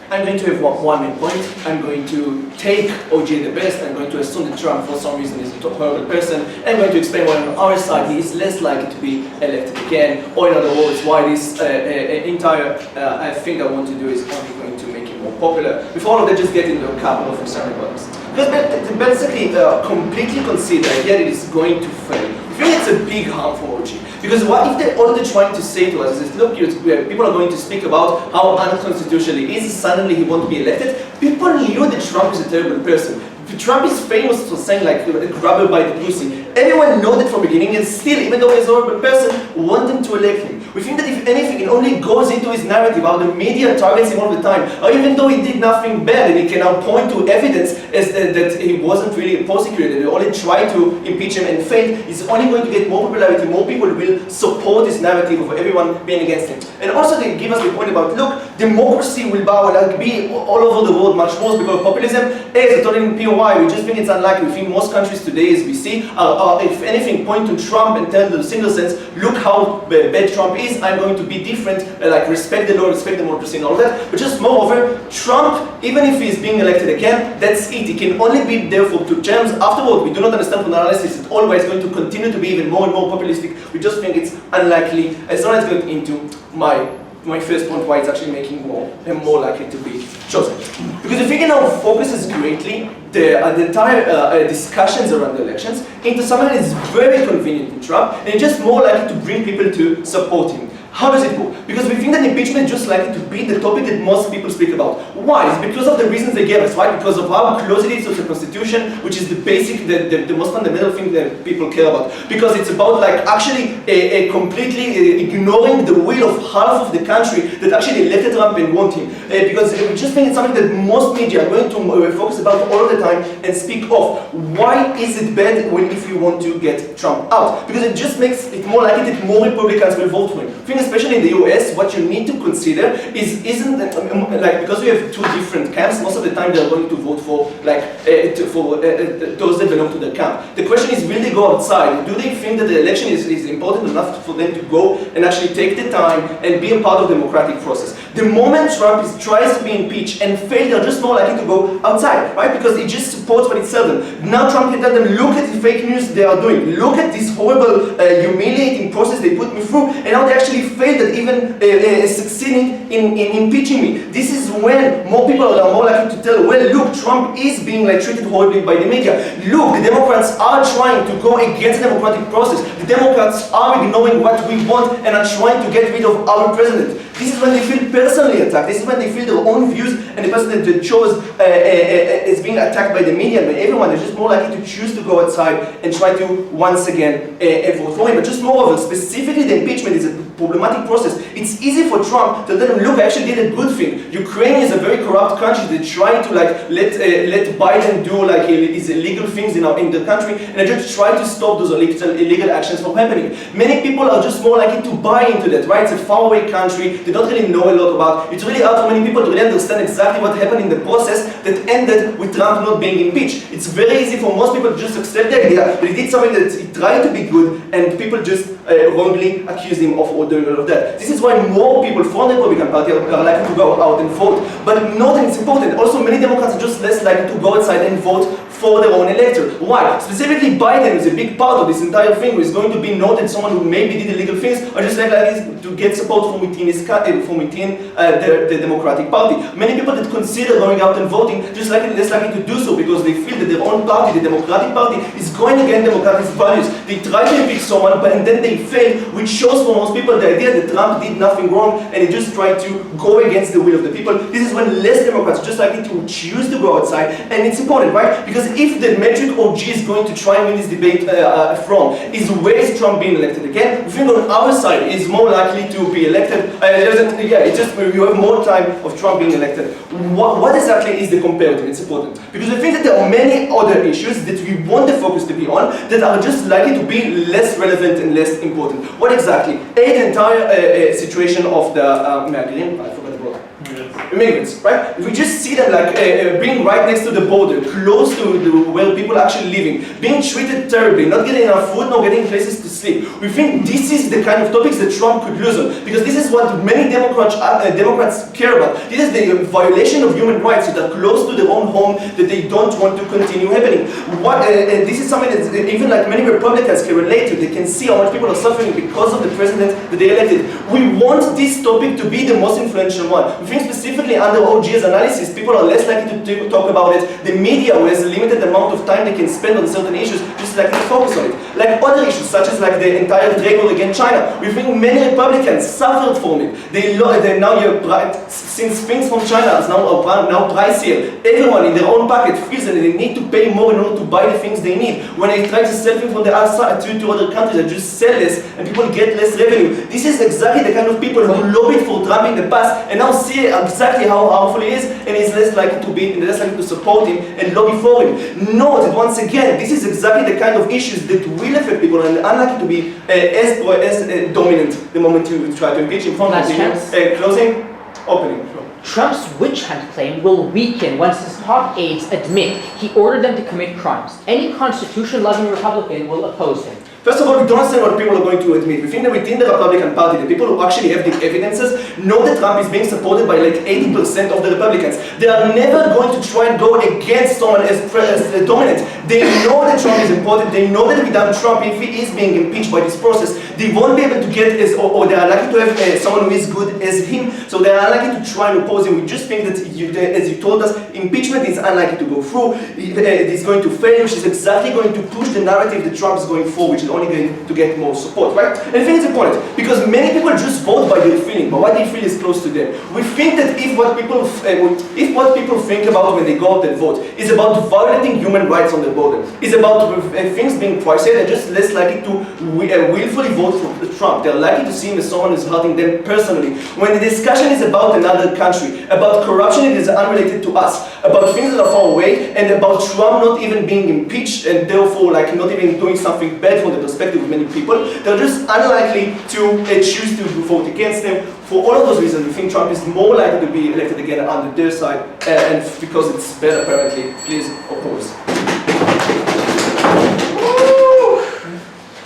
I'm going to have one main point. I'm going to take OJ the best. I'm going to assume that Trump, for some reason, is a horrible person. I'm going to explain why on our side he is less likely to be elected again. Or in other words, why this entire thing I want to do is only going to make him more popular. Before all of that, just get into a couple of concern about this. Because basically, completely consider that it is going to fail. I think it's a big harm for OG. Because what if all they're trying to say to us is, look, people are going to speak about how unconstitutional he is, suddenly he won't be elected. People knew that Trump is a terrible person. Trump is famous for saying like, grab her by the pussy. Everyone knows that from the beginning, and still, even though he's a horrible person, want them to elect him. We think that if anything, it only goes into his narrative, how the media targets him all the time. Or even though he did nothing bad, and he can now point to evidence as that he wasn't really prosecuted, they only tried to impeach him and failed, he's only going to get more popularity, more people will support this narrative of everyone being against him. And also they give us the point about, look, democracy will be all over the world much worse because of populism. As I told in POI, we just think it's unlikely. We think most countries today, as we see, are if anything, point to Trump and tell the single sense, look how bad Trump is, I'm going to be different, like respect the law, respect democracy and all that. But just moreover, Trump, even if he's being elected again, that's it. He can only be there for 2 terms. Afterward, we do not understand from the analysis, it's always going to continue to be even more and more populistic. We just think it's unlikely. As long as I get into my first point, why it's actually making more and more likely to be chosen. Because if we can now focuses greatly the entire discussions around the elections into something that is very convenient to Trump, and it's just more likely to bring people to support him. How does it go? Because we think that impeachment is just likely to be the topic that most people speak about. Why? It's because of the reasons they gave us, right? Because of how close it is to the Constitution, which is the basic, the most fundamental thing that people care about. Because it's about like actually completely ignoring the will of half of the country that actually elected Trump and want him. Because we just think it's something that most media are going to focus about all the time and speak of. Why is it bad if you want to get Trump out? Because it just makes it more likely that more Republicans will vote for him. Especially in the US, what you need to consider isn't like, because we have 2 different camps, most of the time they're going to vote for like those that belong to the camp. The question is, will they go outside? Do they think that the election is important enough for them to go and actually take the time and be a part of the democratic process? The moment Trump tries to be impeached and fail, they're just more likely to go outside, right? Because it just supports what it tells them. Now Trump can tell them, look at the fake news they are doing. Look at this horrible, humiliating process they put me through, and now they actually failed at even succeeding in impeaching me. This is when more people are more likely to tell, well, look, Trump is being like treated horribly by the media. Look, the Democrats are trying to go against the democratic process. The Democrats are ignoring what we want and are trying to get rid of our president. This is when they feel personally attacked. This is when they feel their own views and the person that they chose is being attacked by the media and by everyone. They're just more likely to choose to go outside and try to once again vote for him. But just moreover, specifically the impeachment is a problematic process. It's easy for Trump to let him, look, I actually did a good thing. Ukraine is a very corrupt country. They try to like let Biden do like these illegal things in the country, and they just try to stop those illegal actions from happening. Many people are just more likely to buy into that, right? It's a faraway country. They don't really know a lot about. It's really hard for many people to really understand exactly what happened in the process that ended with Trump not being impeached. It's very easy for most people to just accept the idea that he did something that he tried to be good, and people just wrongly accuse him of doing all of that. This is why more people from the Republican Party are likely to go out and vote. But note that it's important. Also, many Democrats are just less likely to go outside and vote for their own electorate. Why? Specifically, Biden is a big part of this entire thing, who is going to be noted someone who maybe did illegal things, or just likely to get support from within the Democratic Party. Many people that consider going out and voting just less likely to do so because they feel that their own party, the Democratic Party, is going against democratic values. They try to impeach someone, but and then they fail, which shows for most people the idea that Trump did nothing wrong and he just tried to go against the will of the people. This is when less Democrats are just likely to choose to go outside, and it's important, right? Because if the metric OG is going to try and win this debate from is where is Trump being elected again, we think on our side is more likely to be elected. It's just you have more time of Trump being elected. What exactly is the comparative? It's important because I think that there are many other issues that we want the focus to be on that are just likely to be less relevant and less important. What exactly? The entire situation of the I forgot the word. immigrants, right? We just see them like being right next to the border, close to where people are actually living, being treated terribly, not getting enough food, not getting places to sleep. We think this is the kind of topics that Trump could lose on, because this is what many Democrats care about. This is the violation of human rights that are close to their own home that they don't want to continue happening. This is something that even like many Republicans can relate to. They can see how much people are suffering because of the president that they elected. We want this topic to be the most influential one. We think specifically under OG's analysis, people are less likely to talk about it. The media, who has a limited amount of time they can spend on certain issues, just like to focus on it. Like other issues, such as like the entire trade war against China. We think many Republicans suffered from it. Since things from China is now pricier, everyone in their own pocket feels that they need to pay more in order to buy the things they need. When they try to sell things from the outside to other countries, they just sell less and people get less revenue. This is exactly the kind of people who lobbied for Trump in the past and now see exactly how harmful he is, and is less likely to support him and lobby for him. Note that once again, this is exactly the kind of issues that will affect people and are unlikely to be as dominant the moment you try to impeach him. Closing, opening. Trump's witch hunt claim will weaken once his top aides admit he ordered them to commit crimes. Any constitution-loving Republican will oppose him. First of all, we don't understand what people are going to admit. We think that within the Republican Party, the people who actually have the evidences know that Trump is being supported by like 80% of the Republicans. They are never going to try and go against someone as dominant. They know that Trump is important. They know that without Trump, if he is being impeached by this process, they won't be able to get or they are likely to have someone who is good as him. So they are unlikely to try and oppose him. We just think that, as you told us, impeachment is unlikely to go through. It is going to fail, which is exactly going to push the narrative that Trump is going for, which is only going to get more support, right? And I think it's important because many people just vote by their feeling, but what they feel is close to them. We think that if what people think about when they go out and vote is about violating human rights on the border, is about things being pricey, they're just less likely to willfully vote for Trump. They're likely to see him as someone who's hurting them personally. When the discussion is about another country, about corruption that is unrelated to us, about things that are far away, and about Trump not even being impeached and therefore like not even doing something bad from the perspective of many people, they're just unlikely to choose to vote against them. For all of those reasons, we think Trump is more likely to be elected again on their side, and because it's better apparently, please oppose.